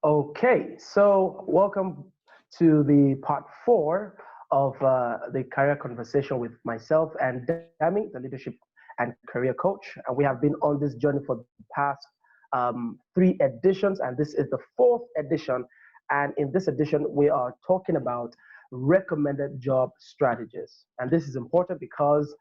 Okay, so welcome to the part four of the career conversation with myself and Dami, the leadership and career coach. And we have been on this journey for the past three editions, and this is the fourth edition. And in this edition, we are talking about recommended job strategies. And this is important because,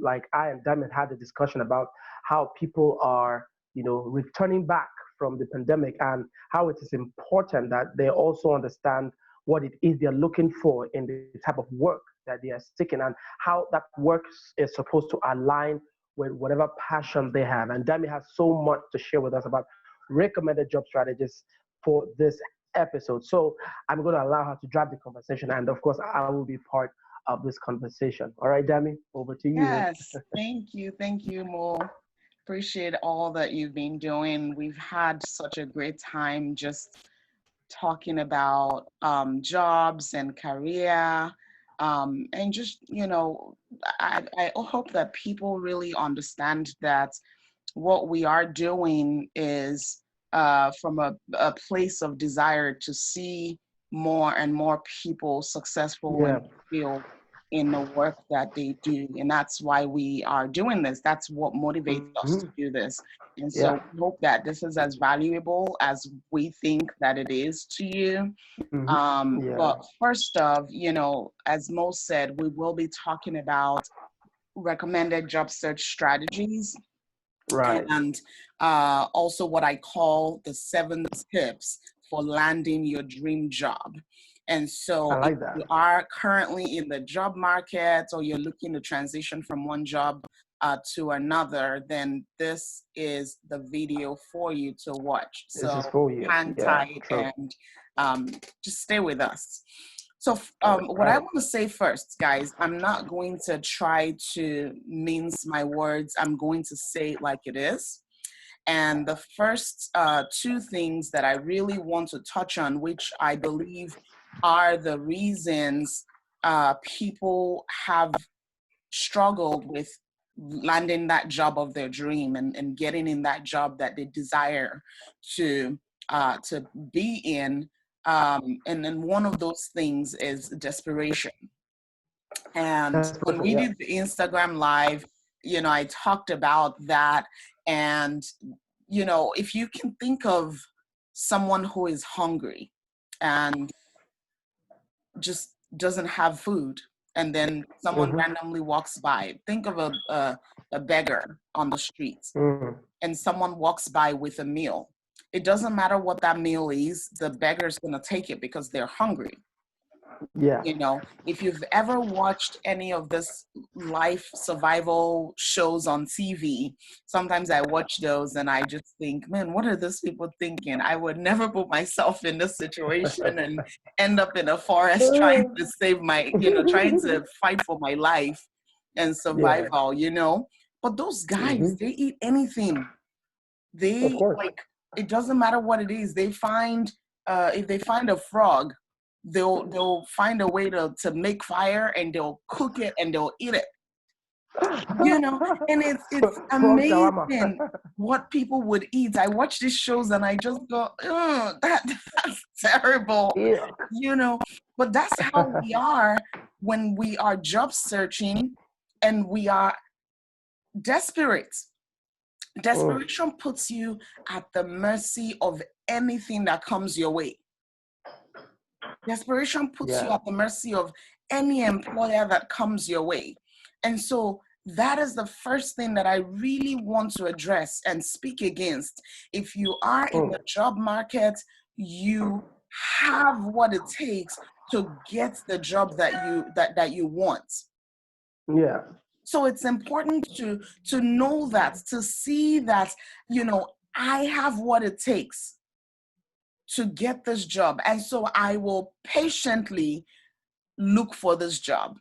like I and Diamond had a discussion about how people are, returning back from the pandemic and how it is important that they also understand what it is they're looking for in the type of work that they are seeking and how that work is supposed to align with whatever passion they have. And Dami has so much to share with us about recommended job strategies for this episode. So I'm going to allow her to drive the conversation. And of course, I will be part of this conversation. All right, Dami, over to you. Yes, thank you. Thank you, Mo. Appreciate all that you've been doing. We've had such a great time just talking about jobs and career. And just, I hope that people really understand that what we are doing is from a place of desire to see more and more people successful and Yeah. fulfilled in the work that they do. And that's why we are doing this. That's what motivates us Hmm. to do this. And Yeah. so we hope that this is as valuable as we think that it is to you. Hmm. Yeah. But first of, as Mo said, we will be talking about recommended job search strategies Right. and also what I call the 7 tips for landing your dream job. And I so, if like that. you are currently in the job market or you're looking to transition from one job to another, then this is the video for you to watch. This So, is for you. hang Yeah. tight True. and um, just stay with us. So, what I Right. want to say first, guys, I'm not going to try to mince my words. I'm going to say it like it is. And the first two things that I really want to touch on, which I believe are the reasons people have struggled with landing that job of their dream and getting in that job that they desire to be in. And then one of those things is desperation. And Desperation. when we Yeah. did the Instagram live, I talked about that. And, if you can think of someone who is hungry and just doesn't have food, and then someone Hmm. randomly walks by, think of a beggar on the streets, Hmm. and someone walks by with a meal. It doesn't matter what that meal is, the beggar's going to take it because they're hungry. Yeah. If you've ever watched any of this life survival shows on TV, sometimes I watch those and I just think, man, what are these people thinking? I would never put myself in this situation and end up in a forest trying to save trying to fight for my life and Yeah. survival. But those guys, Hmm. they eat anything. Of They course. like, it doesn't matter what it is. They find if they find a frog, they'll find a way to make fire and they'll cook it and they'll eat it. And it's Frog shawarma. amazing what people would eat. I watch these shows and I just go, "Ugh, that's terrible," Yeah. you know. But that's how we are when we are job searching and we are desperate. Mm. Desperation puts you at the mercy of anything that comes your way. Desperation puts you Yeah. at the mercy of any employer that comes your way. And so that is the first thing that I really want to address and speak against. If you are in Mm. the job market, you have what it takes to get the job that you want. Yeah. So it's important to know that, to see that, I have what it takes to get this job. And so I will patiently look for this job.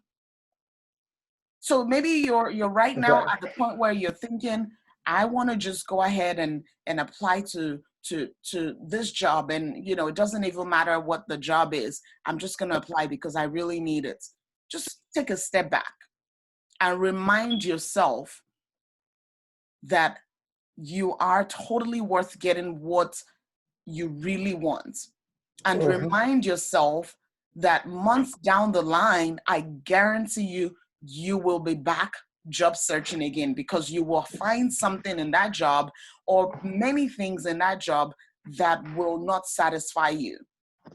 So maybe you're right now Exactly. at the point where you're thinking, I want to just go ahead and apply to this job. And it doesn't even matter what the job is. I'm just gonna apply because I really need it. Just take a step back and remind yourself that you are totally worth getting what you really want. And Mm-hmm. remind yourself that months down the line, I guarantee you, you will be back job searching again, because you will find something in that job or many things in that job that will not satisfy you.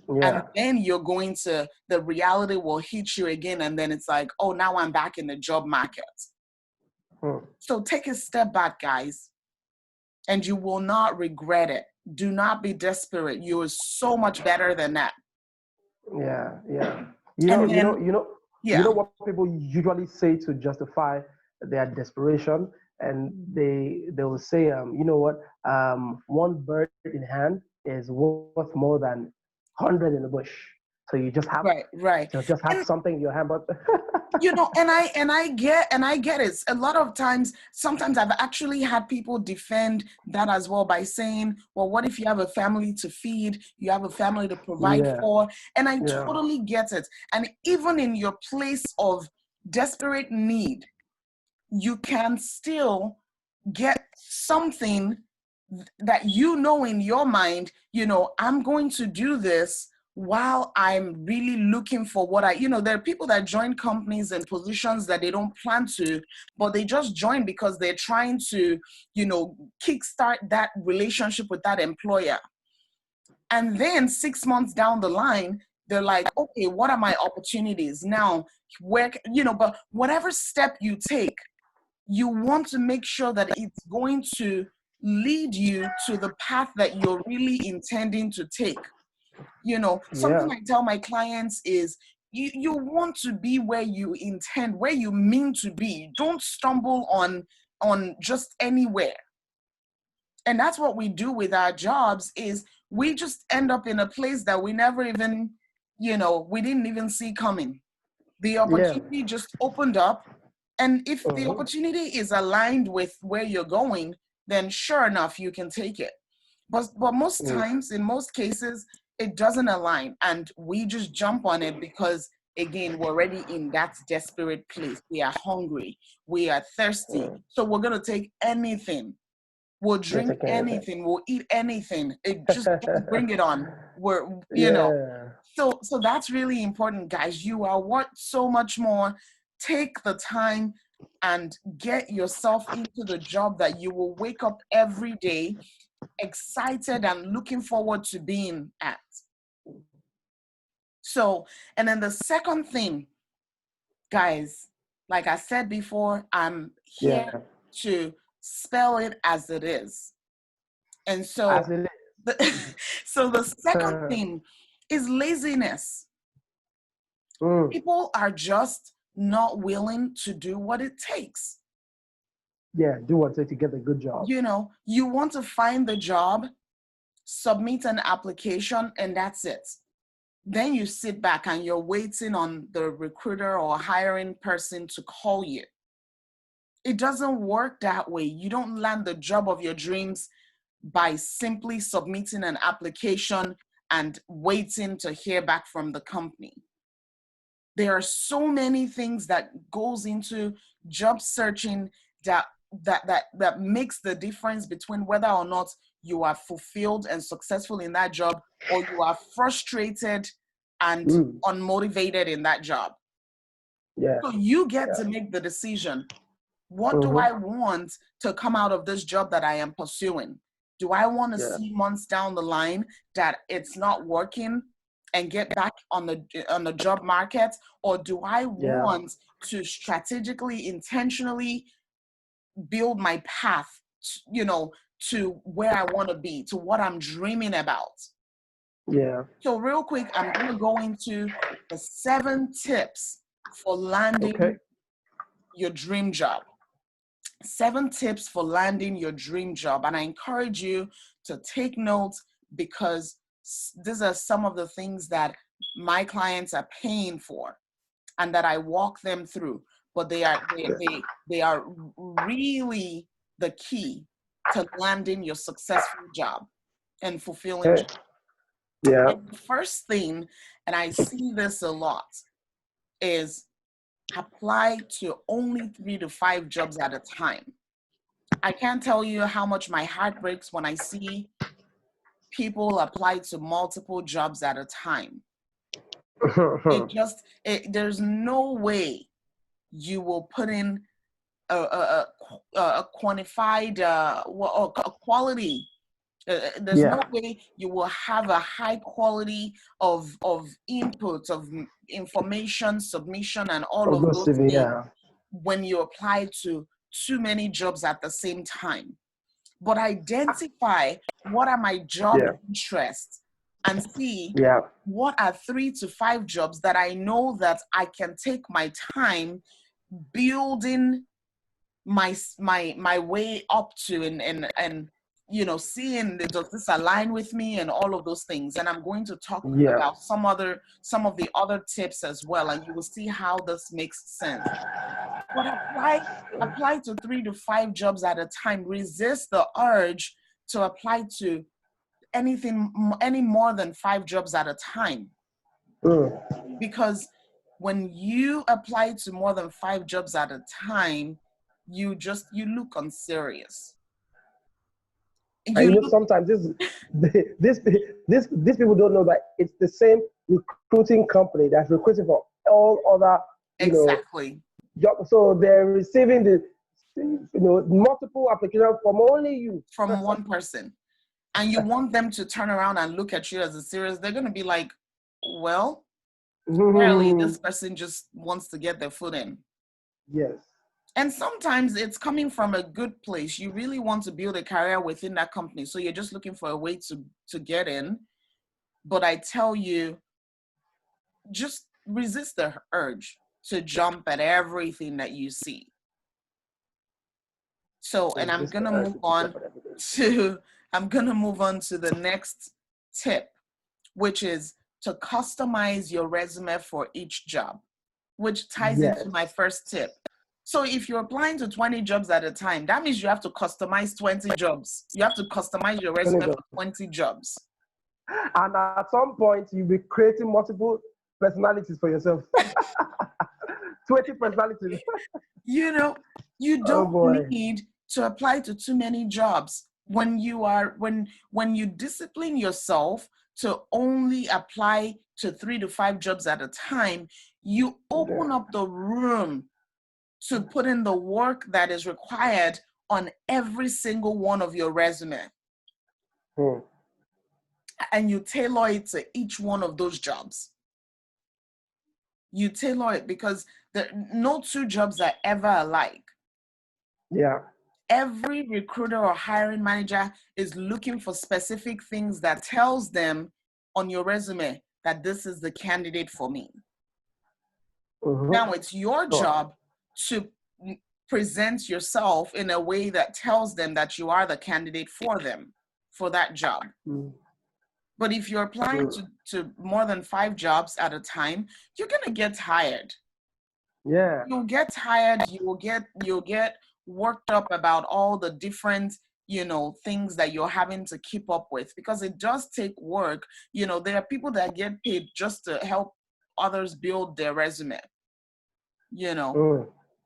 And Yeah. then the reality will hit you again. And then it's like, oh, now I'm back in the job market. Mm. So take a step back, guys, and you will not regret it. Do not be desperate. You are so much better than that. Yeah. Yeah. And then, You yeah, know what people usually say to justify their desperation, and they will say, you know what, one bird in hand is worth more than 100 in the bush. So you just have right, right. to just have And something in your hand, but I get it. A lot of times, sometimes I've actually had people defend that as well by saying, well, what if you have a family to feed, you have a family to provide yeah, for? And I yeah, totally get it. And even in your place of desperate need, you can still get something that you know in your mind, I'm going to do this while I'm really looking for there are people that join companies and positions that they don't plan to, but they just join because they're trying to, kickstart that relationship with that employer. And then 6 months down the line, they're like, okay, what are my opportunities now? But whatever step you take, you want to make sure that it's going to lead you to the path that you're really intending to take. yeah, Something I tell my clients is you want to be where you intend, where you mean to be. Don't stumble on just anywhere. And that's what we do with our jobs is we just end up in a place that we never even, we didn't even see coming. The yeah. opportunity just opened up. And if the Mhm. opportunity is aligned with where you're going, then sure enough, you can take it. But most Mm. times, in most cases, it doesn't align. And we just jump on it because, again, we're already in that desperate place. We are hungry. We are thirsty. Mm. So we're going to take anything. We'll You're drink taking anything. anything. We'll eat anything. It just bring it on. Yeah, So that's really important, guys. You are worth so much more. Take the time and get yourself into the job that you will wake up every day excited and looking forward to being at. So, and then the second thing, guys, like I said before, I'm here yeah. to spell it as it is. And As so, it so the second is. thing is laziness. Mm. People are just not willing to do what it takes. Yeah, do what it takes to get a good job. You want to find the job, submit an application, and that's it. Then you sit back and you're waiting on the recruiter or hiring person to call you. It doesn't work that way. You don't land the job of your dreams by simply submitting an application and waiting to hear back from the company. There are so many things that goes into job searching that makes the difference between whether or not you are fulfilled and successful in that job or you are frustrated and Mm. unmotivated in that job. Yeah, So you get to yeah. make the decision. What do I Mm-hmm. want to come out of this job that I am pursuing? Do I want to Yeah, see months down the line that it's not working and get back on the job market? Or do I yeah, want to strategically, intentionally build my path, to where I want to be, to what I'm dreaming about? yeah. So real quick, I'm going to go into the 7 tips for Okay. landing your dream job. 7 tips for landing your dream job. And I encourage you to take notes because these are some of the things that my clients are paying for and that I walk them through. But they are really the key to landing your successful job and fulfilling Okay. job. Yeah. And the first thing, and I see this a lot, is apply to only 3 to 5 jobs at a time. I can't tell you how much my heart breaks when I see people apply to multiple jobs at a time. There's no way you will put in a quantified a quality. There's no way you will have a high quality of input, of information submission, and all of those things when you apply to too many jobs at the same time. But identify what are my job interests and see what are 3 to 5 jobs that I know that I can take my time building my way up to, and you know, seeing does this align with me and all of those things. And I'm going to talk about some of the other tips as well, and you will see how this makes sense. But apply to 3 to 5 jobs at a time. Resist the urge to apply to any more than 5 jobs at a time. Because when you apply to more than 5 jobs at a time, you look unserious. Sometimes this people don't know that it's the same recruiting company that's recruiting for all other jobs. So they're receiving the multiple applications from only you, from one person, and you want them to turn around and look at you as a serious. They're going to be like, well, apparently this person just wants to get their foot in. Yes. And sometimes it's coming from a good place. You really want to build a career within that company. So you're just looking for a way to get in. But I tell you, just resist the urge to jump at everything that you see. So, and I'm going to move on to the next tip, which is to customize your resume for each job, which ties into my first tip. So if you're applying to 20 jobs at a time, that means you have to customize 20 jobs. You have to customize your resume for 20 jobs. And at some point, you'll be creating multiple personalities for yourself. 20 personalities. You don't need to apply to too many jobs. When you discipline yourself to only apply to 3 to 5 jobs at a time, you open up the room to put in the work that is required on every single one of your resume. And you tailor it to each one of those jobs. You tailor it because no 2 jobs are ever alike. Yeah. Every recruiter or hiring manager is looking for specific things that tells them on your resume that this is the candidate for me. Now it's your job to present yourself in a way that tells them that you are the candidate for them, for that job. But if you're applying to more than 5 jobs at a time, you're going to get tired. Yeah. You'll get tired. You'll get worked up about all the different, things that you're having to keep up with, because it does take work. There are people that get paid just to help others build their resume,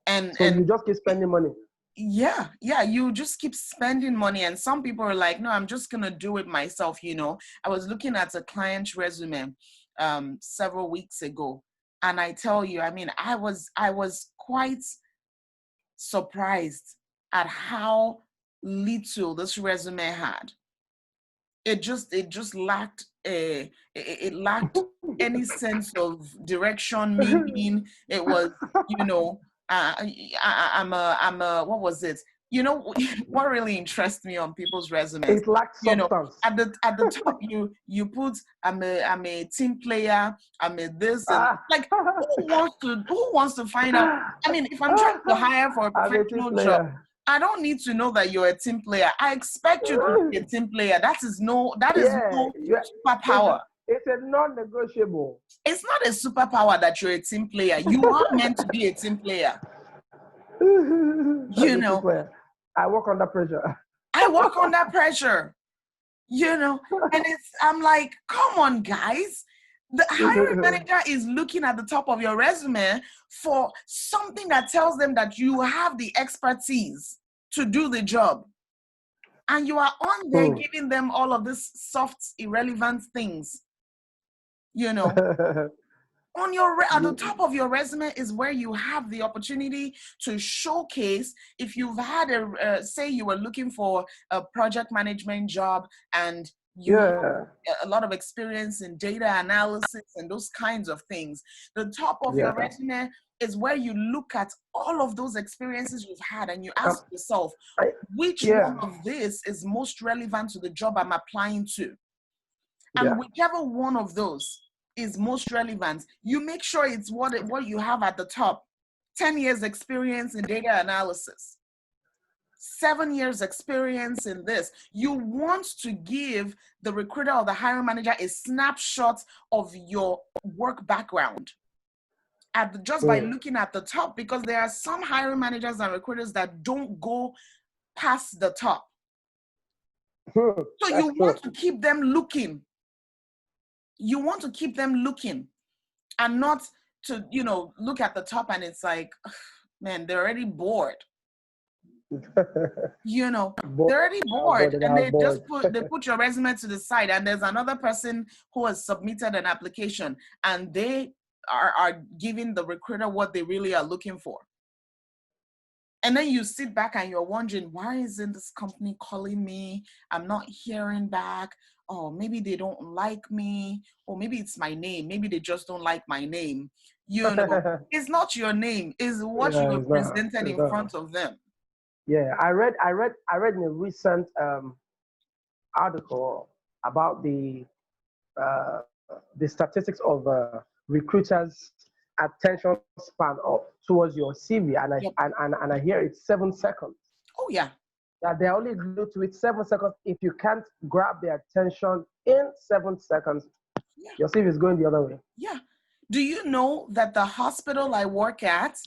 And you just keep spending money. Yeah, you just keep spending money. And some people are like, no, I'm just going to do it myself. I was looking at a client's resume several weeks ago. And I tell you, I was quite surprised at how little this resume had. It just lacked it lacked any sense of direction, meaning. It was, I'm a what was it? What really interests me on people's resumes? It lacks substance. At the top you put I'm a team player, I'm a this, and like who wants to find out? If I'm trying to hire for a professional job, I don't need to know that you're a team player. I expect you to be a team player. That is no superpower. It's a non-negotiable. It's not a superpower that you're a team player. You are meant to be a team player. I work under pressure. And I'm like, come on, guys. The hiring manager is looking at the top of your resume for something that tells them that you have the expertise to do the job. And you are on there giving them all of these soft, irrelevant things, you know. On your at the top of your resume is where you have the opportunity to showcase if you've had say you were looking for a project management job and you have a lot of experience in data analysis and those kinds of things. The top of your resume is where you look at all of those experiences you've had and you ask yourself, which one of this is most relevant to the job I'm applying to? And whichever one of those is most relevant, you make sure it's what you have at the top. 10 years experience in data analysis, 7 years experience in this. You want to give the recruiter or the hiring manager a snapshot of your work background just by looking at the top, because there are some hiring managers and recruiters that don't go past the top. So you want to keep them looking. You want to keep them looking and not to, look at the top and it's like, man, they're already bored. They're already bored and they just put your resume to the side and there's another person who has submitted an application and they are giving the recruiter what they really are looking for. And then you sit back and you're wondering, why isn't this company calling me? I'm not hearing back. Oh, maybe they don't like me. Or maybe it's my name. Maybe they just don't like my name. It's not your name. It's what you have presented in front of them. Yeah, I read in a recent article about the statistics of recruiters' attention span towards your CV, and I hear it's 7 seconds. Oh yeah. That they only glued to it 7 seconds. If you can't grab their attention in 7 seconds, your CV is going the other way. Yeah. Do you know that the hospital I work at,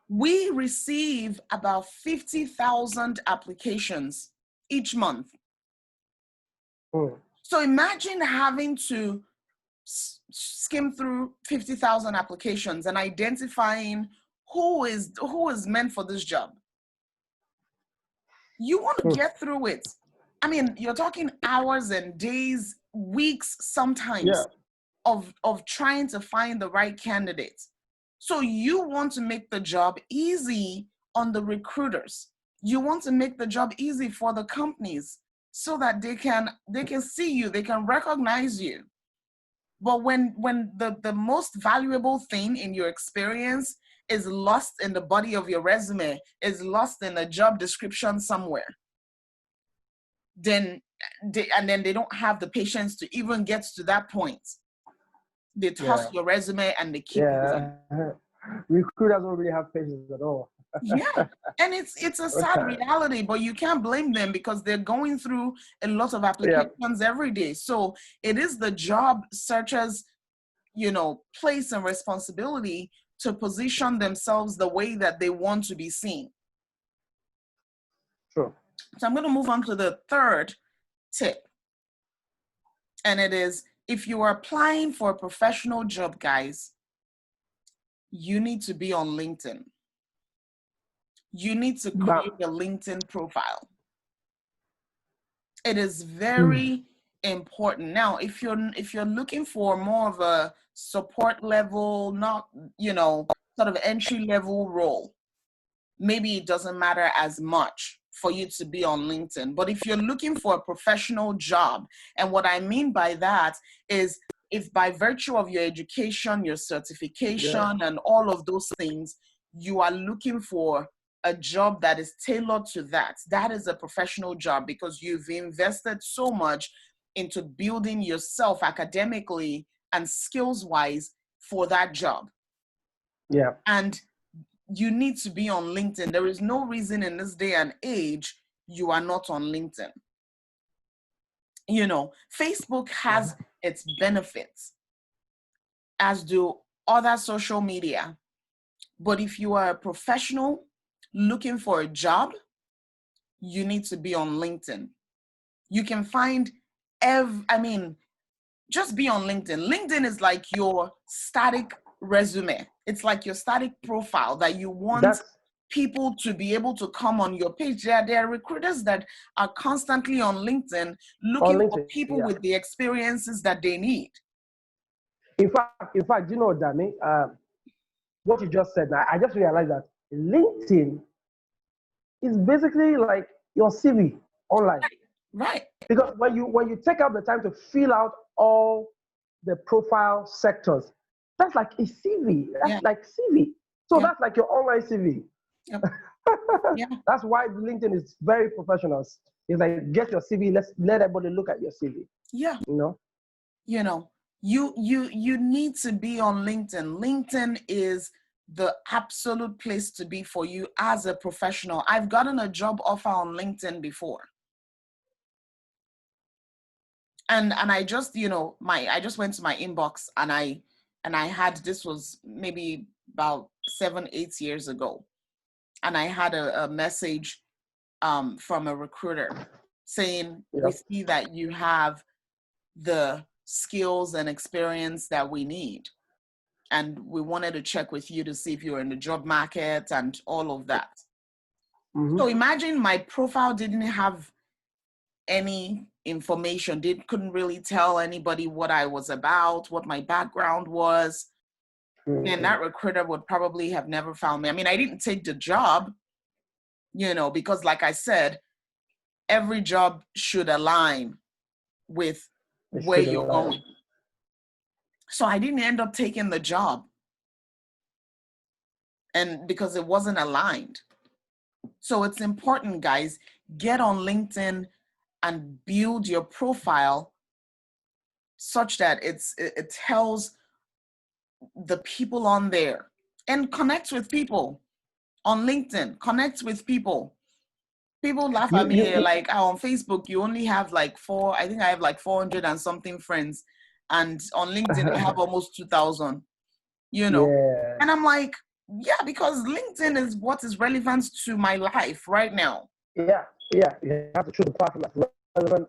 we receive about 50,000 applications each month. So imagine having to skim through 50,000 applications and identifying who is meant for this job. You want to get through it. I mean, you're talking hours and days, weeks sometimes of trying to find the right candidate. So you want to make the job easy on the recruiters. You want to make the job easy for the companies so that they can see you, they can recognize you. But when the most valuable thing in your experience is lost in the body of your resume, is lost in a job description somewhere, then they don't have the patience to even get to that point. They toss your resume and they keep it. Recruiters don't really have patience at all. Yeah, and it's a sad reality, but you can't blame them because they're going through a lot of applications every day. So it is the job searchers, place and responsibility to position themselves the way that they want to be seen. Sure. So I'm going to move on to the third tip. And it is, if you are applying for a professional job, guys, you need to be on LinkedIn. You need to create a LinkedIn profile. It is very important. Now, if you're looking for more of a support level, not, sort of entry level role, maybe it doesn't matter as much for you to be on LinkedIn. But if you're looking for a professional job, and what I mean by that is, if by virtue of your education, your certification, and all of those things, you are looking for a job that is tailored to that, that is a professional job because you've invested so much into building yourself academically and skills-wise for that job. Yeah. And you need to be on LinkedIn. There is no reason in this day and age you are not on LinkedIn. Facebook has its benefits, as do other social media. But if you are a professional looking for a job, you need to be on LinkedIn. You can find just be on LinkedIn. LinkedIn is like your static resume. It's like your static profile that you want people to be able to come on your page. There are recruiters that are constantly on LinkedIn looking for people yeah. with the experiences that they need. In fact, you know, Danny, what you just said, I just realized that LinkedIn is basically like your CV online. Right. Because when you take out the time to fill out all the profile sectors, that's like a CV. That's like CV. So that's like your online CV. Yep. Yeah. That's why LinkedIn is very professional. It's like, get your CV. Let everybody look at your CV. Yeah. You know. You need to be on LinkedIn. LinkedIn is the absolute place to be for you as a professional. I've gotten a job offer on LinkedIn before. And I just, I just went to my inbox and I had, this was maybe about 7-8 years ago. And I had a message from a recruiter saying, we see that you have the skills and experience that we need. And we wanted to check with you to see if you're in the job market and all of that. Mm-hmm. So imagine my profile didn't have any information, couldn't really tell anybody what I was about, what my background was. Mm-hmm. And that recruiter would probably have never found me. I mean, I didn't take the job, because like I said, every job should align with where you're going. So I didn't end up taking the job, and because it wasn't aligned. So it's important, guys, get on LinkedIn and build your profile such that it tells the people on there, and connect with people on LinkedIn. Connect with people. People laugh at me like, on Facebook you only have like I think I have like 400 and something friends, and on LinkedIn I have almost 2,000. Yeah. And I'm like, yeah, because LinkedIn is what is relevant to my life right now. Yeah. You have to choose the platform that's relevant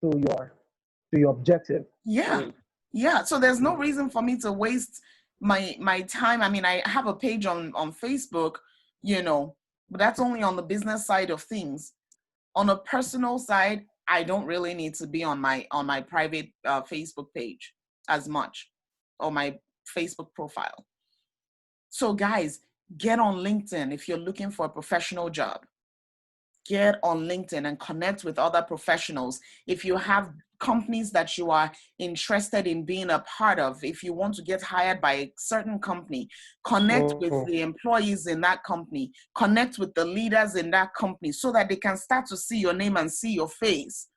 to your objective. Yeah. So there's no reason for me to waste my time. I mean, I have a page on Facebook, but that's only on the business side of things. On a personal side, I don't really need to be on my private Facebook page as much, or my Facebook profile. So guys, get on LinkedIn if you're looking for a professional job. Get on LinkedIn and connect with other professionals. If you have companies that you are interested in being a part of, if you want to get hired by a certain company, connect with the employees in that company, connect with the leaders in that company, so that they can start to see your name and see your face.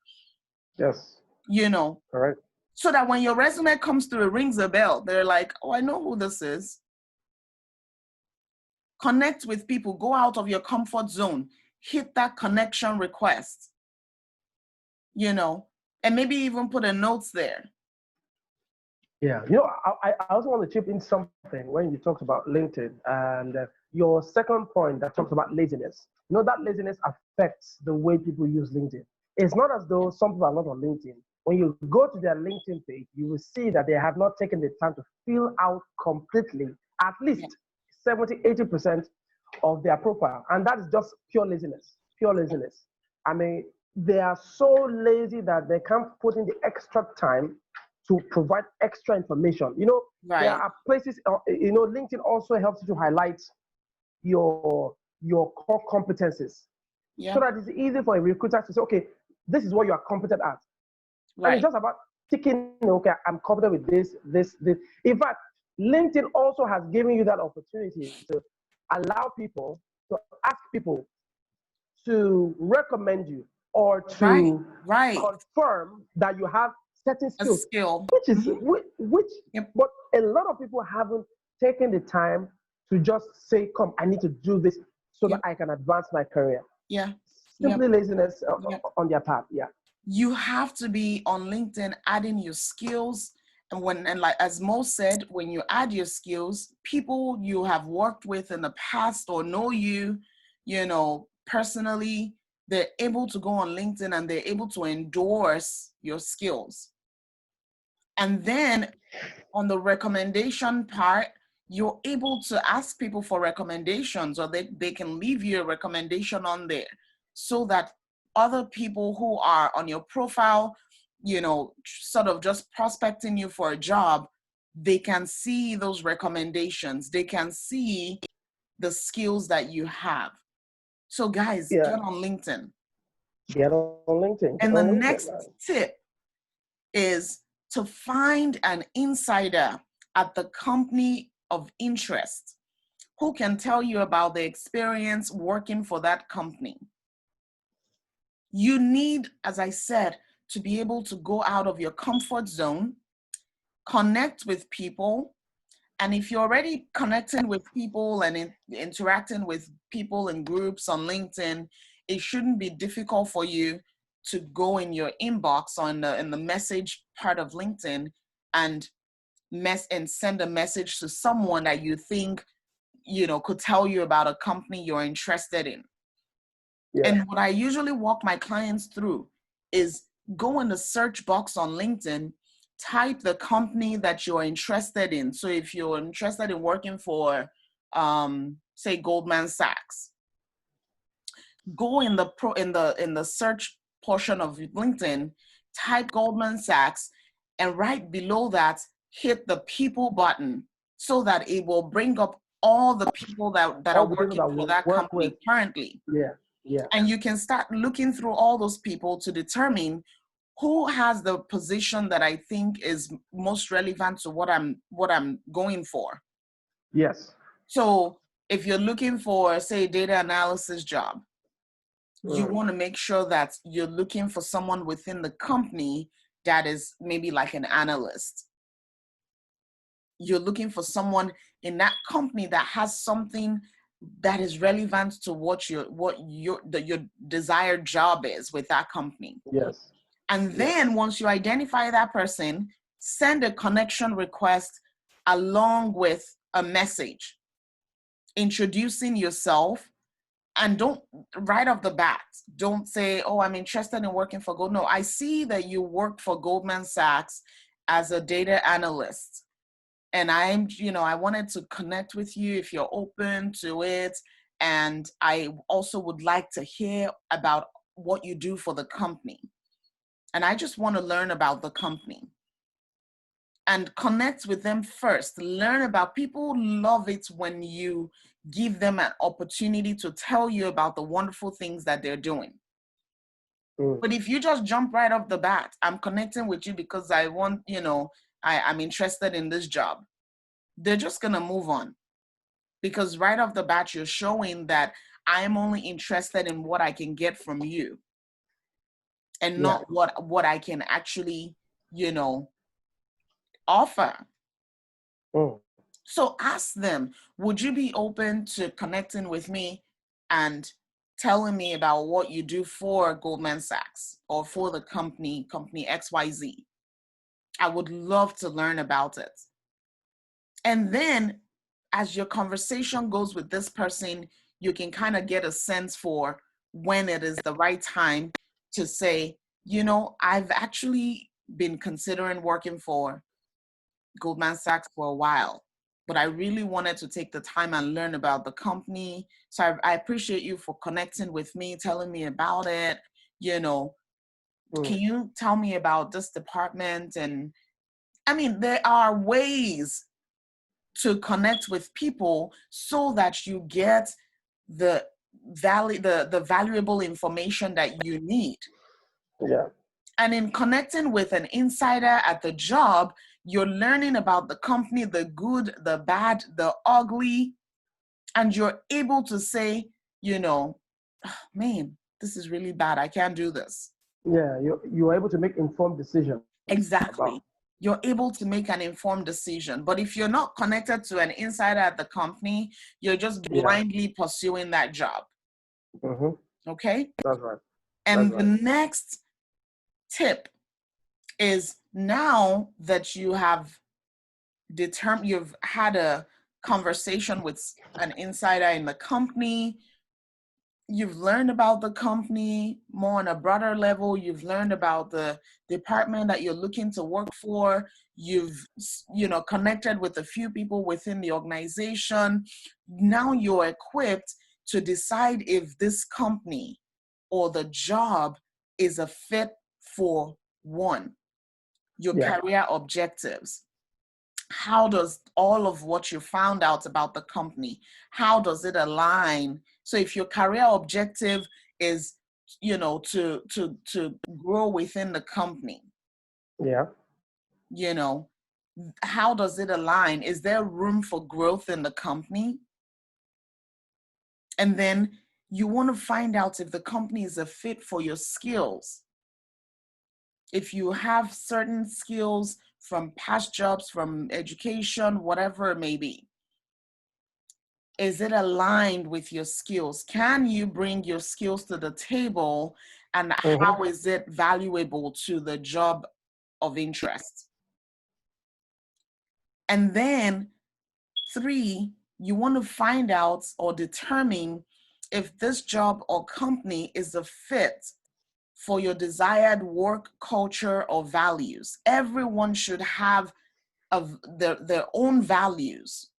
Yes. All right. So that when your resume comes through, it rings a bell. They're like, oh, I know who this is. Connect with people. Go out of your comfort zone. Hit that connection request. And maybe even put a notes there. Yeah. I also want to chip in something when you talked about LinkedIn and your second point that talks about laziness. That laziness affects the way people use LinkedIn. It's not as though some people are not on LinkedIn. When you go to their LinkedIn page, you will see that they have not taken the time to fill out completely at least 70-80% of their profile. And that is just pure laziness. I mean, they are so lazy that they can't put in the extra time to provide extra information. Right. There are places, LinkedIn also helps you to highlight your core competencies. So that it's easy for a recruiter to say, okay, this is what you are competent at. Right. And it's just about ticking, okay, I'm competent with this. In fact, LinkedIn also has given you that opportunity to allow people, to ask people to recommend you or to confirm that you have certain skills. A skill. But a lot of people haven't taken the time to just say, come, I need to do this so that I can advance my career. Yeah. Simply laziness on their part. Yeah. You have to be on LinkedIn adding your skills. And like as Mo said, when you add your skills, people you have worked with in the past or know you, personally, they're able to go on LinkedIn and they're able to endorse your skills. And then on the recommendation part, you're able to ask people for recommendations, or they can leave you a recommendation on there, so that other people who are on your profile, sort of just prospecting you for a job, they can see those recommendations. They can see the skills that you have. So guys, Yeah. get on LinkedIn. Get on LinkedIn. Get And the on LinkedIn, next man. tip is to find an insider at the company of interest who can tell you about the experience working for that company. You need, as I said, to be able to go out of your comfort zone, connect with people. And if you're already connecting with people and interacting with people in groups on LinkedIn, it shouldn't be difficult for you to go in your inbox in the message part of LinkedIn and send a message to someone that you think could tell you about a company you're interested in. Yeah. And what I usually walk my clients through is go in the search box on LinkedIn, type the company that you're interested in. So if you're interested in working for, say, Goldman Sachs, go in the search portion of LinkedIn, type Goldman Sachs, and right below that, hit the people button so that it will bring up all the people that All are the people working that for we that work with. company currently. Yeah. Yeah. And you can start looking through all those people to determine who has the position that I think is most relevant to what I'm going for. Yes. So if you're looking for, say, a data analysis job, you want to make sure that you're looking for someone within the company that is maybe like an analyst. You're looking for someone in that company that has something that is relevant to what your desired job is with that company. Yes. And then once you identify that person, send a connection request along with a message introducing yourself. And don't, right off the bat, don't say, oh, I'm interested in working for Gold. No, I see that you work for Goldman Sachs as a data analyst. And I wanted to connect with you if you're open to it. And I also would like to hear about what you do for the company. And I just want to learn about the company. And connect with them first. Learn about people. Love it when you give them an opportunity to tell you about the wonderful things that they're doing. But if you just jump right off the bat, I'm connecting with you because I want, I'm interested in this job, they're just going to move on. Because right off the bat, you're showing that I'm only interested in what I can get from you and not what I can actually, offer. So ask them, would you be open to connecting with me and telling me about what you do for Goldman Sachs or for the company XYZ? I would love to learn about it. And then as your conversation goes with this person, you can kind of get a sense for when it is the right time to say, I've actually been considering working for Goldman Sachs for a while, but I really wanted to take the time and learn about the company. So I appreciate you for connecting with me, telling me about it. Can you tell me about this department? And I mean, there are ways to connect with people so that you get the valuable information that you need. Yeah. And in connecting with an insider at the job, you're learning about the company, the good, the bad, the ugly, and you're able to say, man, this is really bad. I can't do this. Yeah, you're able to make informed decisions. Exactly. You're able to make an informed decision. But if you're not connected to an insider at the company, you're just blindly pursuing that job. Okay? That's right. And the next tip is, now that you have you've had a conversation with an insider in the company, you've learned about the company more on a broader level. You've learned about the department that you're looking to work for. You've, connected with a few people within the organization. Now you're equipped to decide if this company or the job is a fit for one, your career objectives. How does all of what you found out about the company, how does it align? So if your career objective is, to grow within the company, how does it align? Is there room for growth in the company? And then you want to find out if the company is a fit for your skills. If you have certain skills from past jobs, from education, whatever it may be, is it aligned with your skills? Can you bring your skills to the table, and how is it valuable to the job of interest? And then 3, you want to find out or determine if this job or company is a fit for your desired work culture or values. Everyone should have their own values,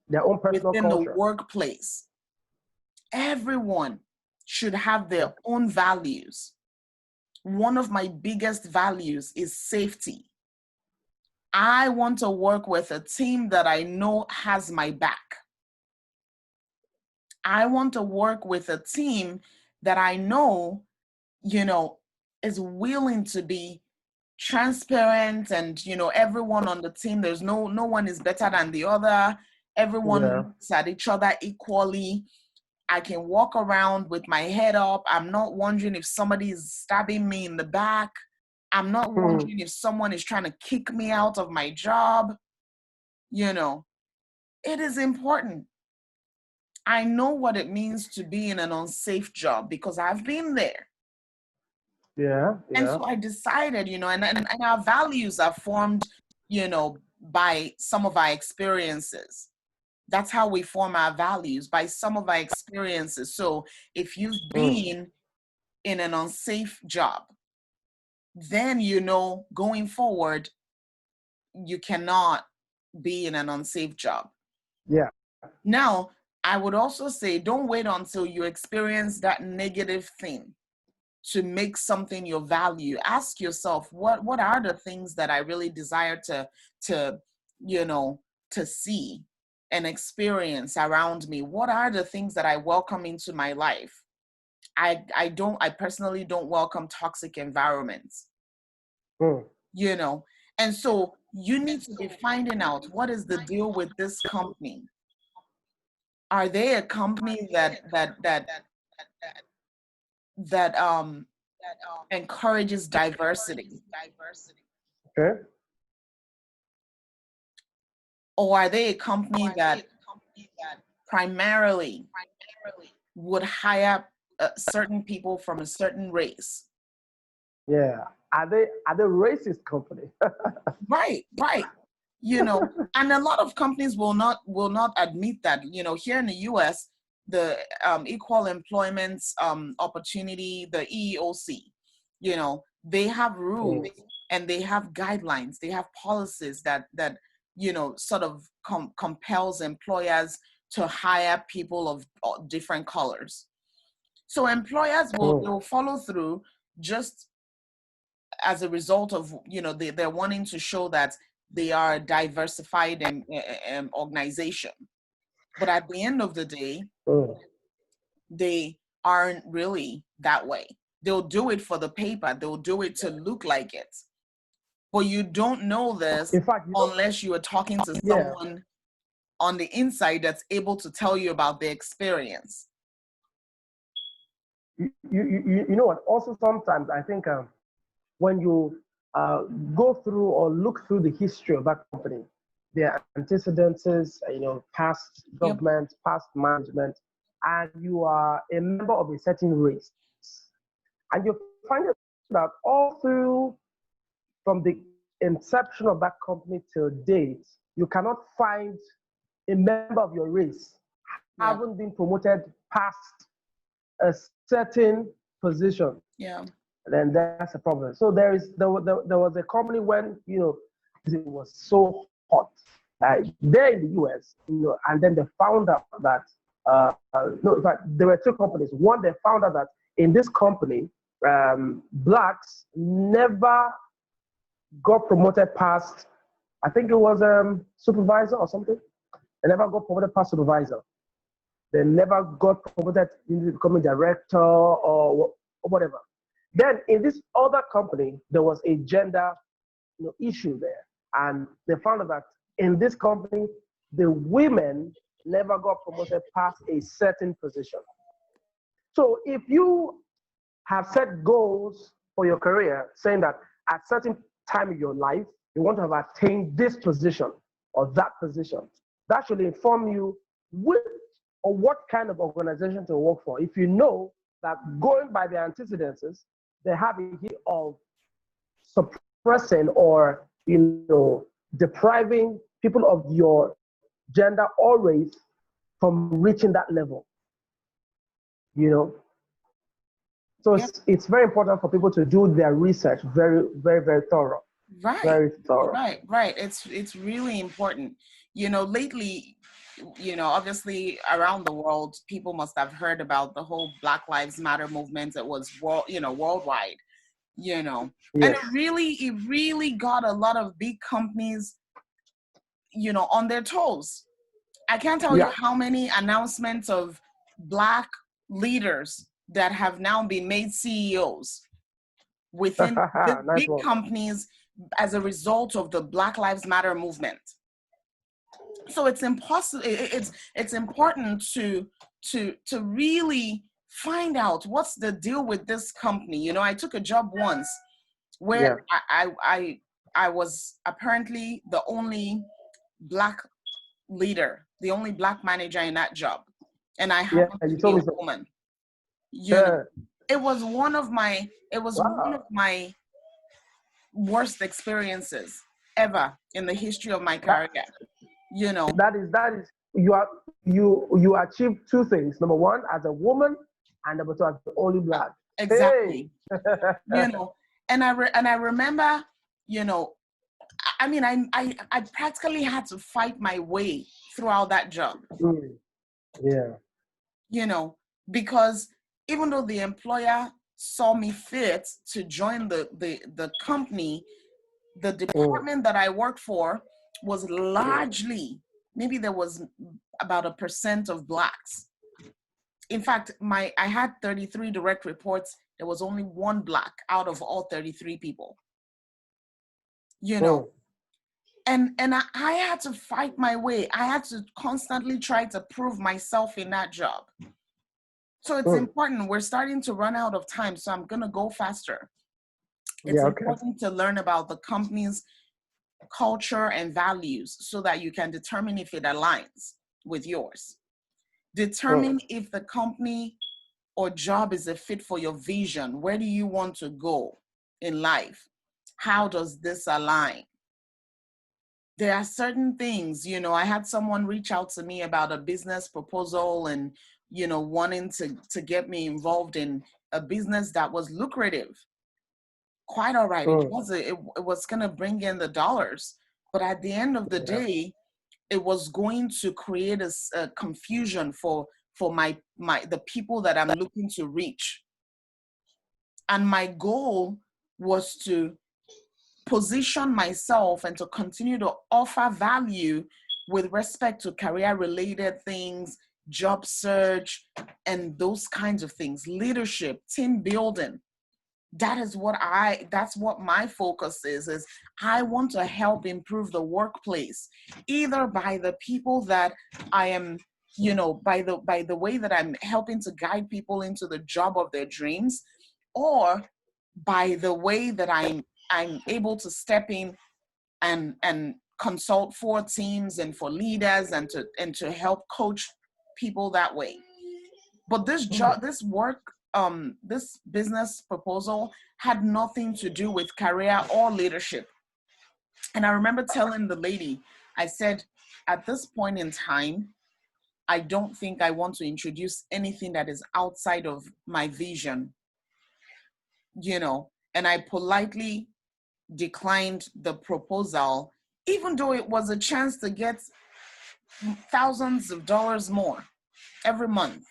their own personal within culture. the workplace. Everyone should have their own values. One of my biggest values is safety. I want to work with a team that I know has my back. I want to work with a team that I know, is willing to be transparent, and everyone on the team, there's no one is better than the other. Everyone looks at each other equally. I can walk around with my head up. I'm not wondering if somebody is stabbing me in the back. I'm not wondering if someone is trying to kick me out of my job. It is important. I know what it means to be in an unsafe job because I've been there. And so I decided, and our values are formed, by some of our experiences. That's how we form our values, by some of our experiences. So if you've been in an unsafe job, then going forward, you cannot be in an unsafe job. Now, I would also say, don't wait until you experience that negative thing to make something your value. Ask yourself, what are the things that I really desire to see and experience around me? What are the things that I welcome into my life? I personally don't welcome toxic environments. And so you need to be finding out, what is the deal with this company? Are they a company that encourages diversity? Or are they a company that primarily would hire certain people from a certain race? Are they racist company? Right. And a lot of companies will not admit that. Here in the US, the Equal Employment Opportunity, the EEOC, they have rules and they have guidelines, they have policies that sort of compels employers to hire people of different colors. So employers will follow through, just as a result of, they're wanting to show that they are a diversified organization. But at the end of the day, they aren't really that way. They'll do it for the paper. They'll do it to look like it. But you don't know this, in fact, unless you are talking to someone on the inside that's able to tell you about their experience. You know what? Also, sometimes I think when you go through or look through the history of that company, their antecedents, past government, past management, and you are a member of a certain race, and you find that all through, from the inception of that company till date, you cannot find a member of your race having been promoted past a certain position, Yeah. then that's a problem. So there was a company when, it was so hot there in the US, and then they found out that no, in fact, there were two companies. One, they found out that in this company, blacks never got promoted past, I think it was supervisor or something. They never got promoted past supervisor. They never got promoted into becoming director or whatever. Then in this other company, there was a gender issue there. And they found out that in this company, the women never got promoted past a certain position. So if you have set goals for your career, saying that at certain time in your life, you want to have attained this position or that position, that should inform you which or what kind of organization to work for. If you know that going by the antecedents, they have a hit of suppressing or depriving people of your gender or race from reaching that level. So it's very important for people to do their research very, very, very thorough. Right. Very thorough. Right. It's really important. Lately, obviously around the world, people must have heard about the whole Black Lives Matter movement. It was worldwide, Yes. and it really got a lot of big companies, on their toes. I can't tell you how many announcements of Black leaders that have now been made CEOs within the Nice big one. companies as a result of the Black Lives Matter movement. So it's impossible. It's important to really find out what's the deal with this company. I took a job once where I was apparently the only Black leader, the only Black manager in that job, and I happened to be a woman. It was one of my worst experiences ever in the history of my career. That is you achieved two things. Number one, as a woman, and number two, as the only Black. Exactly. Hey. And I remember, I practically had to fight my way throughout that job. Yeah. Because even though the employer saw me fit to join the company, the department that I worked for was largely, maybe there was about 1% of Blacks. In fact, I had 33 direct reports. There was only one Black out of all 33 people. And I had to fight my way. I had to constantly try to prove myself in that job. So it's important. We're starting to run out of time, so I'm going to go faster. It's important to learn about the company's culture and values so that you can determine if it aligns with yours. Determine if the company or job is a fit for your vision. Where do you want to go in life? How does this align? There are certain things, I had someone reach out to me about a business proposal and, wanting to get me involved in a business that was lucrative. Quite all right. It was going to bring in the dollars. But at the end of the day, it was going to create a confusion for the people that I'm looking to reach. And my goal was to position myself and to continue to offer value with respect to career-related things, job search, and those kinds of things, leadership, team building. That's what my focus is I want to help improve the workplace, either by the people that I am, by the way that I'm helping to guide people into the job of their dreams, or by the way that I'm able to step in and consult for teams and for leaders and to help coach people that way. But this job, this work, this business proposal had nothing to do with career or leadership. And I remember telling the lady, I said, at this point in time, I don't think I want to introduce anything that is outside of my vision, and I politely declined the proposal, even though it was a chance to get thousands of dollars more every month.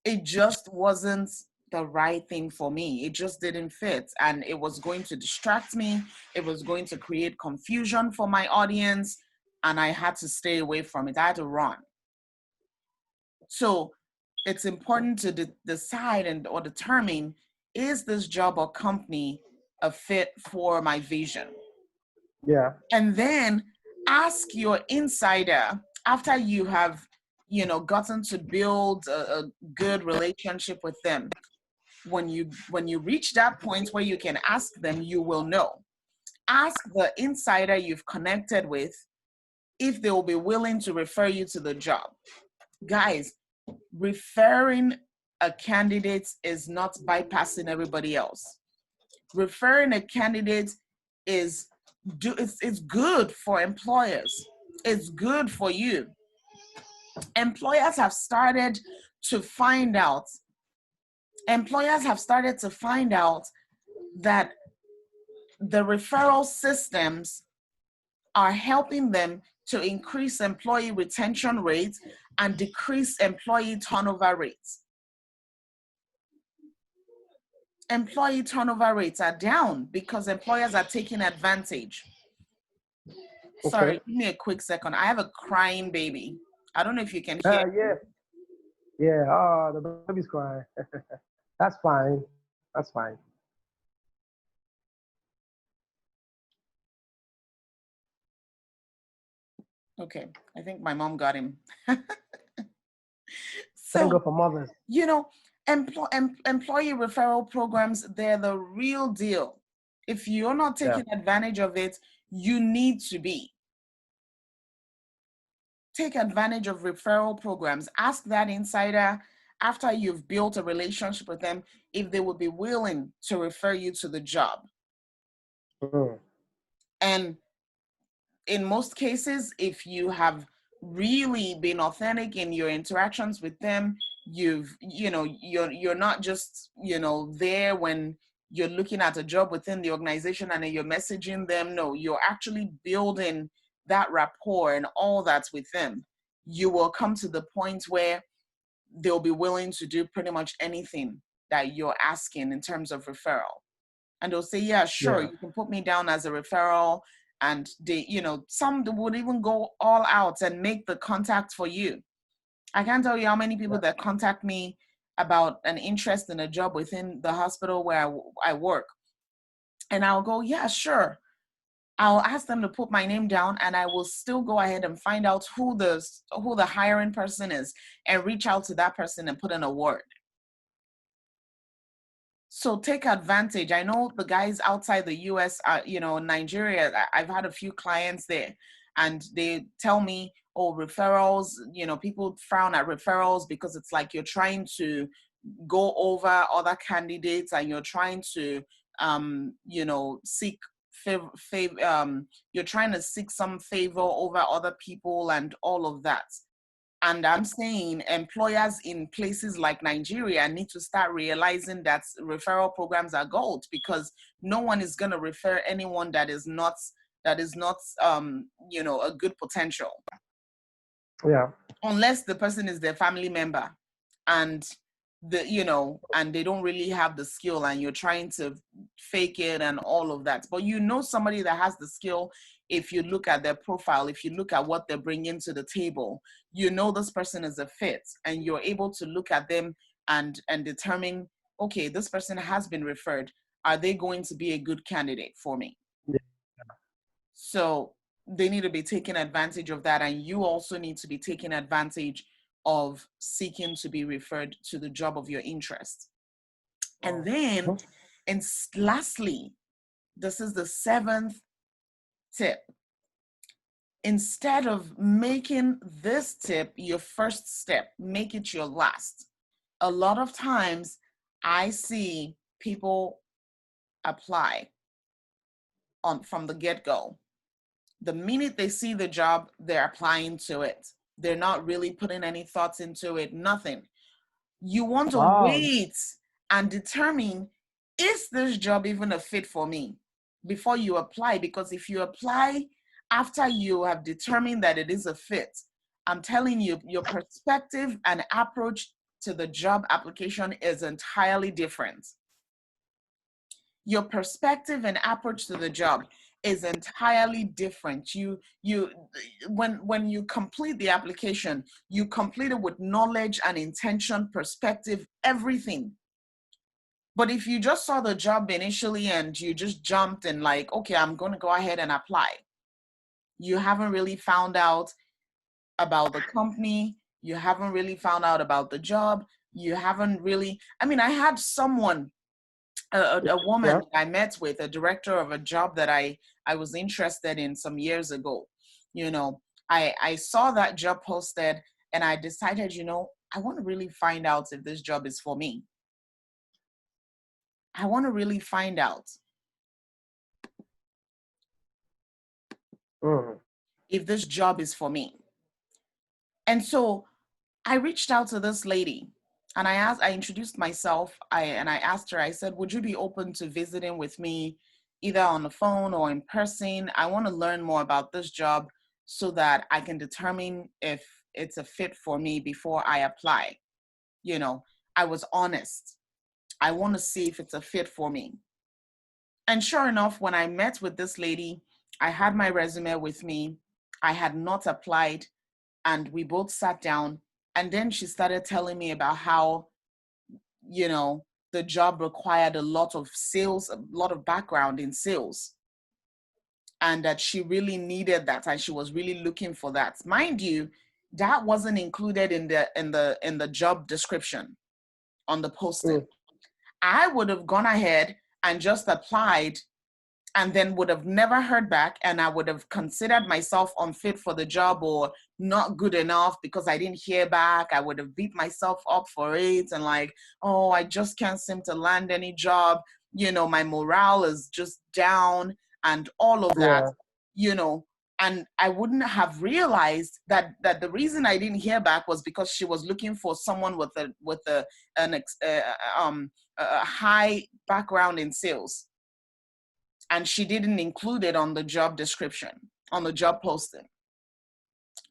It just wasn't the right thing for me. It just didn't fit. And it was going to distract me. It was going to create confusion for my audience. And I had to stay away from it. I had to run. So it's important to decide or determine, is this job or company a fit for my vision? Yeah. And then ask your insider, after you have gotten to build a good relationship with them. When you reach that point where you can ask them, you will know. Ask the insider you've connected with if they will be willing to refer you to the job. Guys, referring a candidate is not bypassing everybody else. Referring a candidate is it's good for employers. It's good for you. Employers have started to find out that the referral systems are helping them to increase employee retention rates and decrease employee turnover rates. Employee turnover rates are down because employers are taking advantage. Okay. Sorry, give me a quick second. I have a crying baby. I don't know if you can hear. Yeah. Yeah. Oh, the baby's crying. That's fine. That's fine. Okay, I think my mom got him. Thank God So, for mothers. employee referral programs, they're the real deal. If you're not taking advantage of it, you need to be. Take advantage of referral programs. Ask that insider, after you've built a relationship with them, if they would be willing to refer you to the job. Mm. And in most cases, if you have really been authentic in your interactions with them, you're not just there when you're looking at a job within the organization and then you're messaging them. No, you're actually building that rapport and all that with them. You will come to the point where they'll be willing to do pretty much anything that you're asking in terms of referral. And they'll say, yeah, sure, you can put me down as a referral. And they, some would even go all out and make the contact for you. I can't tell you how many people that contact me about an interest in a job within the hospital where I work. And I'll go, yeah, sure. I'll ask them to put my name down, and I will still go ahead and find out who the hiring person is and reach out to that person and put in a word. So take advantage. I know the guys outside the US, Nigeria, I've had a few clients there, and they tell me, oh, referrals, people frown at referrals because it's like you're trying to go over other candidates and you're trying to, seek you're trying to seek some favor over other people and all of that. And I'm saying employers in places like Nigeria need to start realizing that referral programs are gold, because no one is going to refer anyone that is not a good potential. Yeah. Unless the person is their family member and and they don't really have the skill and you're trying to fake it and all of that. But somebody that has the skill, if you look at their profile, if you look at what they're bringing to the table, this person is a fit, and you're able to look at them and determine, okay, this person has been referred. Are they going to be a good candidate for me? Yeah. So they need to be taking advantage of that. And you also need to be taking advantage of seeking to be referred to the job of your interest. And then, and lastly, this is the 7th tip. Instead of making this tip your first step, make it your last. A lot of times I see people apply from the get-go. The minute they see the job, they're applying to it. They're not really putting any thoughts into it, nothing. You want to Wow. wait and determine, is this job even a fit for me before you apply? Because if you apply after you have determined that it is a fit, I'm telling you, your perspective and approach to the job application is entirely different. Your perspective and approach to the job is entirely different. When you complete the application, you complete it with knowledge and intention, perspective, everything. But if you just saw the job initially and you just jumped and like, okay, I'm going to go ahead and apply, you haven't really found out about the company, you haven't really found out about the job, you haven't really, I mean, I had someone, a woman Yeah. that I met with, a director of a job that I was interested in some years ago. You know, I saw that job posted and I decided, you know, I want to really find out if this job is for me. I want to really find out Mm. if this job is for me. And so I reached out to this lady and I introduced myself. And I asked her, I said, would you be open to visiting with me either on the phone or in person? I want to learn more about this job so that I can determine if it's a fit for me before I apply. You know, I was honest. I want to see if it's a fit for me. And sure enough, when I met with this lady, I had my resume with me. I had not applied, and we both sat down. And then she started telling me about how, you know, the job required a lot of sales, a lot of background in sales, and that she really needed that and she was really looking for that. Mind you, that wasn't included in the job description on the posting. Mm. I would have gone ahead and just applied and then would have never heard back, and I would have considered myself unfit for the job or not good enough because I didn't hear back. I would have beat myself up for it and like, oh, I just can't seem to land any job. You know, my morale is just down and all of that, Yeah. you know. And I wouldn't have realized that the reason I didn't hear back was because she was looking for someone with a high background in sales, and she didn't include it on the job description, on the job posting.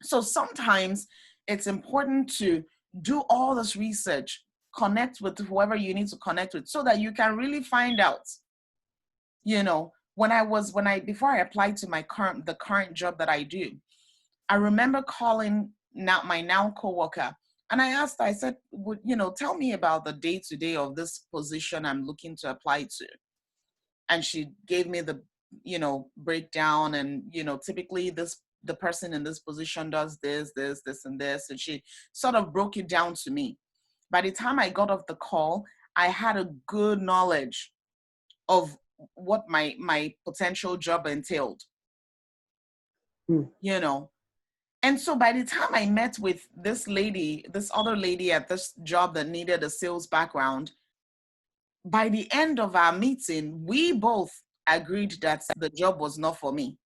So sometimes it's important to do all this research, connect with whoever you need to connect with so that you can really find out. You know, before I applied to the current job that I do, I remember calling now my now coworker, and I asked her, I said, you know, tell me about the day-to-day of this position I'm looking to apply to. And she gave me the, you know, breakdown, and you know, typically the person in this position does this, and this, and she sort of broke it down to me. By the time I got off the call, I had a good knowledge of what my potential job entailed. Mm. You know, and so by the time I met with this lady, this other lady at this job that needed a sales background, by the end of our meeting, we both agreed that the job was not for me.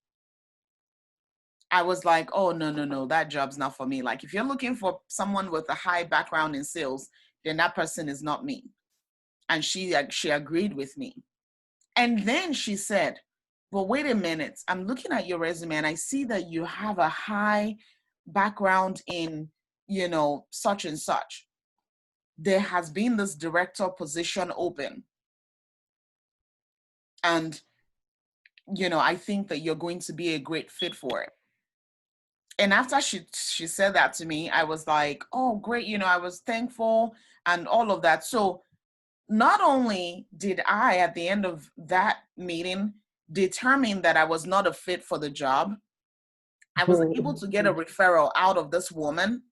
I was like, oh, no, no, no, that job's not for me. Like, if you're looking for someone with a high background in sales, then that person is not me. And she agreed with me. And then she said, well, wait a minute. I'm looking at your resume and I see that you have a high background in, you know, such and such. There has been this director position open. And, you know, I think that you're going to be a great fit for it. And after she said that to me, I was like, oh, great. You know, I was thankful and all of that. So not only did I, at the end of that meeting, determine that I was not a fit for the job, I was able to get a referral out of this woman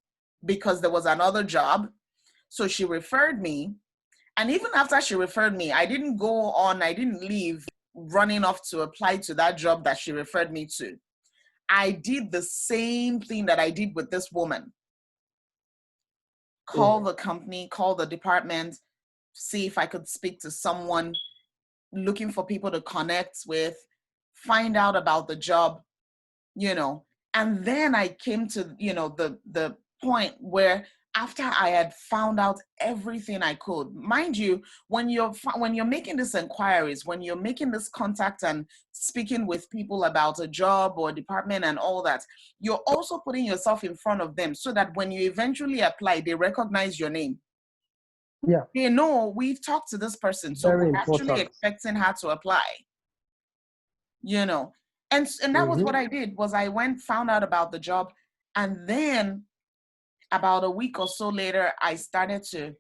because there was another job. So she referred me. And even after she referred me, I didn't leave running off to apply to that job that she referred me to. I did the same thing that I did with this woman. Call Mm. the company, call the department, see if I could speak to someone, looking for people to connect with, find out about the job, you know. And then I came to, the point where after I had found out everything I could, mind you, when you're making these inquiries, when you're making this contact and speaking with people about a job or department and all that, you're also putting yourself in front of them so that when you eventually apply, they recognize your name. Yeah. They know we've talked to this person, so Very we're actually important. expecting her to apply. And that was what I did. Was I went, found out about the job, and then about a week or so later, I started to,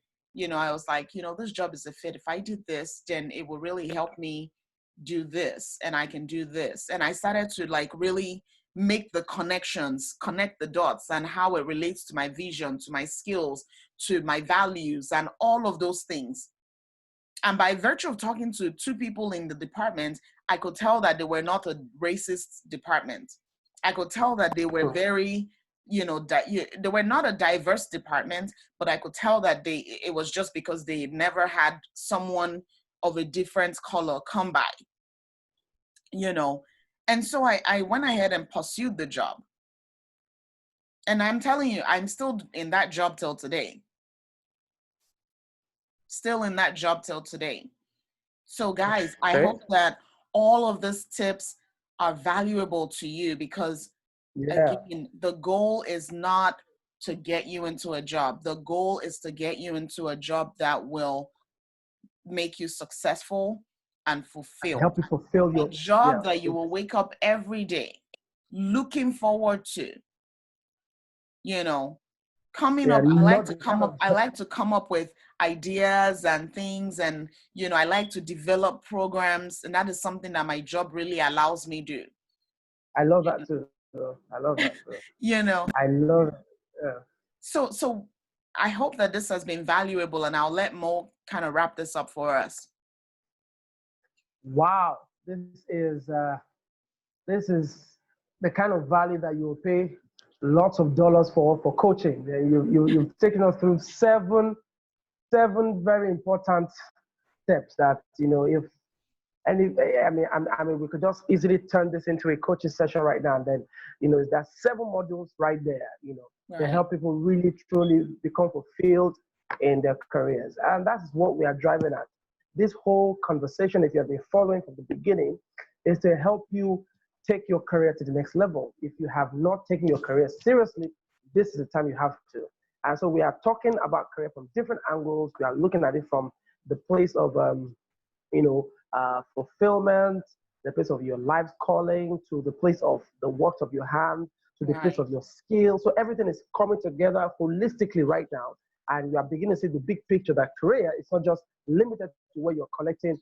I was like, this job is a fit. If I do this, then it will really help me do this, and I can do this. And I started to like really make the connections, connect the dots, and how it relates to my vision, to my skills, to my values, and all of those things. And by virtue of talking to two people in the department, I could tell that they were not a racist department. I could tell that they were very, they were not a diverse department, but I could tell that it was just because they never had someone of a different color come by, And so I went ahead and pursued the job. And I'm telling you, I'm still in that job till today. Still in that job till today. So guys, I hope that all of these tips are valuable to you, because again, the goal is not to get you into a job. The goal is to get you into a job that will make you successful and fulfilled. Help you fulfill your job that you will wake up every day looking forward to. Coming up, I like to come up with ideas and things, and I like to develop programs, and that is something that my job really allows me to do. I love that too. I love that too. I love it. Yeah. So I hope that this has been valuable, and I'll let Mo kind of wrap this up for us. Wow, this is the kind of value that you will pay lots of dollars for coaching. You've taken us through seven very important steps that, we could just easily turn this into a coaching session right now. And then, there's 7 modules right there, to help people really, truly become fulfilled in their careers. And that's what we are driving at. This whole conversation, if you have been following from the beginning, is to help you take your career to the next level. If you have not taken your career seriously, this is the time you have to. And so we are talking about career from different angles. We are looking at it from the place of, fulfillment, the place of your life's calling, to the place of the works of your hand, to the place of your skills. So everything is coming together holistically right now. And you are beginning to see the big picture that career is not just limited to where you're collecting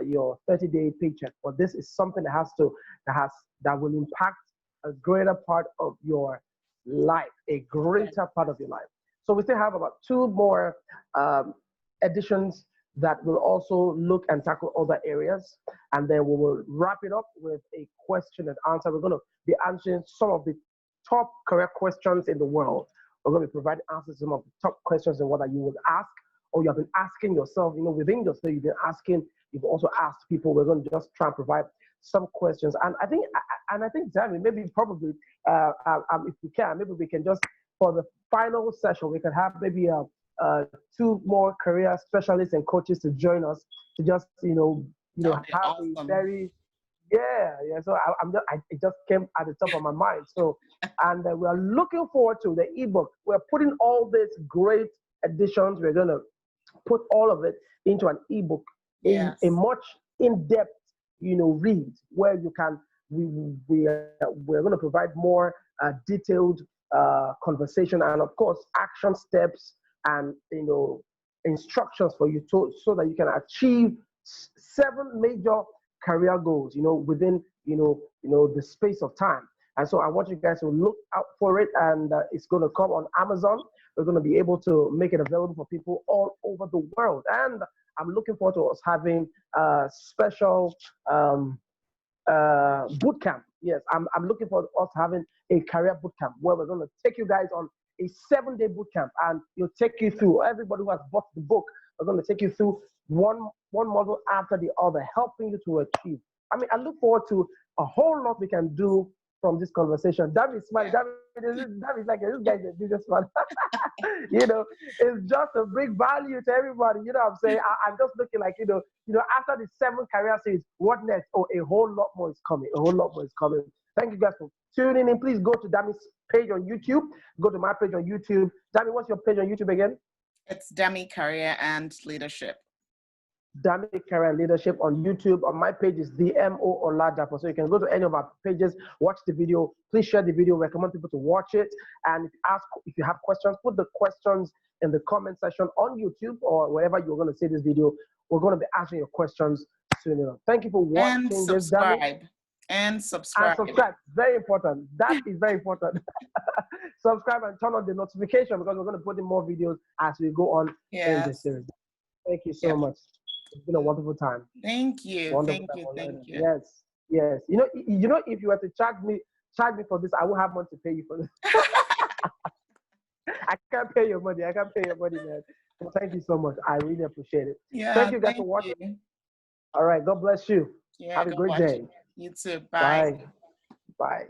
your 30-day paycheck, but this is something that will impact a greater part of your life, a greater part of your life. So we still have about 2 more editions that will also look and tackle other areas, and then we will wrap it up with a question and answer. We're going to be answering some of the top career questions in the world. We're going to be providing answers to some of the top questions and what that you would ask, or you have been asking yourself, within yourself, you've been asking, you've also asked people. We're going to just try and provide some questions. And I think, Danny, maybe probably, if we can, maybe we can just, for the final session, we can have maybe 2 more career specialists and coaches to join us to just, have awesome. A very, So it just came at the top of my mind. So, and we are looking forward to the ebook. We're putting all these great editions. We're going to put all of it into an ebook, in a much in-depth, read, where you can. We're going to provide more detailed conversation, and of course action steps and instructions for you so that you can achieve 7 major career goals, within the space of time. And so I want you guys to look out for it, and it's going to come on Amazon. We're going to be able to make it available for people all over the world. And I'm looking forward to us having a special boot camp. Yes, I'm looking forward to us having a career boot camp where we're going to take you guys on a 7-day boot camp, and you'll take you through, everybody who has bought the book, we're going to take you through one model after the other, helping you to achieve. I look forward to a whole lot we can do from this conversation. That is smart. Yeah. That is like, this guy's a businessman. You know, it's just to bring value to everybody. You know what I'm saying? I'm just looking like, after the 7 career series, what next? Oh, a whole lot more is coming. A whole lot more is coming. Thank you guys for tuning in. Please go to Dami's page on YouTube. Go to my page on YouTube. Dami, what's your page on YouTube again? It's Dami Career and Leadership. Dami Career and Leadership on YouTube. On my page is DMO Oladapo. So you can go to any of our pages, watch the video. Please share the video. Recommend people to watch it. And if you have questions, put the questions in the comment section on YouTube or wherever you're going to see this video. We're going to be answering your questions soon enough. Thank you for watching this, Dami. And subscribe. And subscribe. Very important. That is very important. Subscribe and turn on the notification because we're going to put in more videos as we go on in this series. Thank you so much. It's been a wonderful time. Thank you. Wonderful Thank you. Yes, yes. You know, if you were to charge me for this, I won't have money to pay you for this. I can't pay your money. Man. So thank you so much. I really appreciate it. Yeah. Thank you guys for watching. All right. God bless you. Yeah, have a great day. You too. Bye. Bye.